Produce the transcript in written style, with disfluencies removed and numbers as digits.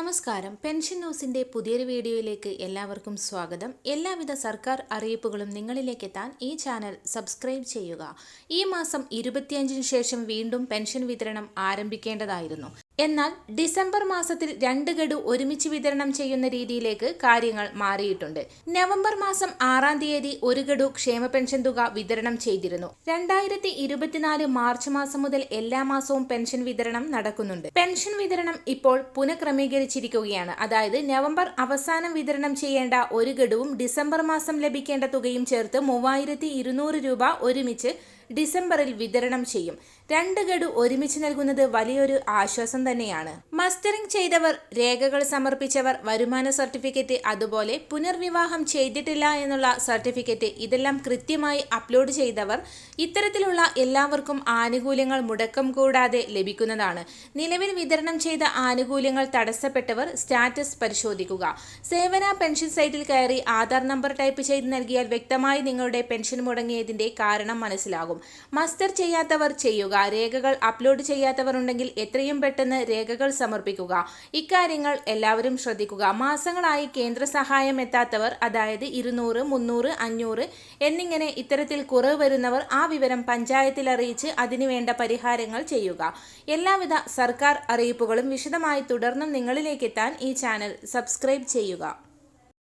നമസ്കാരം. പെൻഷൻ ന്യൂസിന്റെ പുതിയൊരു വീഡിയോയിലേക്ക് എല്ലാവർക്കും സ്വാഗതം. എല്ലാവിധ സർക്കാർ അറിയിപ്പുകളും നിങ്ങളിലേക്ക് എത്താൻ ഈ ചാനൽ സബ്സ്ക്രൈബ് ചെയ്യുക. ഈ മാസം 25-ന് ശേഷം വീണ്ടും പെൻഷൻ വിതരണം ആരംഭിക്കേണ്ടതായിരുന്നു. എന്നാൽ ഡിസംബർ മാസത്തിൽ 2 ഗഡു ഒരുമിച്ച് വിതരണം ചെയ്യുന്ന രീതിയിലേക്ക് കാര്യങ്ങൾ മാറിയിട്ടുണ്ട്. നവംബർ മാസം 6-ാം തീയതി 1 ഗഡു ക്ഷേമ പെൻഷൻ തുക വിതരണം ചെയ്തിരുന്നു. 2024 മാർച്ച് മാസം മുതൽ എല്ലാ മാസവും പെൻഷൻ വിതരണം നടക്കുന്നുണ്ട്. പെൻഷൻ വിതരണം ഇപ്പോൾ പുനഃക്രമീകരിച്ചിരിക്കുകയാണ്. അതായത് നവംബർ അവസാനം വിതരണം ചെയ്യേണ്ട 1 ഗഡുവും ഡിസംബർ മാസം ലഭിക്കേണ്ട തുകയും ചേർത്ത് 3200 രൂപ ഒരുമിച്ച് ഡിസംബറിൽ വിതരണം ചെയ്യും. 2 ഗഡു ഒരുമിച്ച് നൽകുന്നത് വലിയൊരു ആശ്വാസം തന്നെയാണ്. മസ്റ്ററിംഗ് ചെയ്തവർ, രേഖകൾ സമർപ്പിച്ചവർ, വരുമാന സർട്ടിഫിക്കറ്റ്, അതുപോലെ പുനർവിവാഹം ചെയ്തിട്ടില്ല എന്നുള്ള സർട്ടിഫിക്കറ്റ് ഇതെല്ലാം കൃത്യമായി അപ്ലോഡ് ചെയ്തവർ, ഇത്തരത്തിലുള്ള എല്ലാവർക്കും ആനുകൂല്യങ്ങൾ മുടക്കം കൂടാതെ ലഭിക്കുന്നതാണ്. നിലവിൽ വിതരണം ചെയ്ത ആനുകൂല്യങ്ങൾ തടസ്സപ്പെട്ടവർ സ്റ്റാറ്റസ് പരിശോധിക്കുക. സേവന പെൻഷൻ സൈറ്റിൽ കയറി ആധാർ നമ്പർ ടൈപ്പ് ചെയ്ത് നൽകിയാൽ വ്യക്തമായി നിങ്ങളുടെ പെൻഷൻ മുടങ്ങിയതിന്റെ കാരണം മനസ്സിലാകും. മസ്റ്റർ ചെയ്യാത്തവർ ചെയ്യുക. രേഖകൾ അപ്ലോഡ് ചെയ്യാത്തവർ ഉണ്ടെങ്കിൽ എത്രയും പെട്ടെന്ന് രേഖകൾ സമർപ്പിക്കുക. ഇക്കാര്യങ്ങൾ എല്ലാവരും ശ്രദ്ധിക്കുക. മാസങ്ങളായി കേന്ദ്ര സഹായം എത്താത്തവർ, അതായത് 200, 300, 500 എന്നിങ്ങനെ ഇത്തരത്തിൽ കുറവ് വരുന്നവർ ആ വിവരം പഞ്ചായത്തിൽ അറിയിച്ച് അതിനുവേണ്ട പരിഹാരങ്ങൾ ചെയ്യുക. എല്ലാവിധ സർക്കാർ അറിയിപ്പുകളും വിശദമായി തുടർന്നും നിങ്ങളിലേക്ക് എത്താൻ ഈ ചാനൽ സബ്സ്ക്രൈബ് ചെയ്യുക.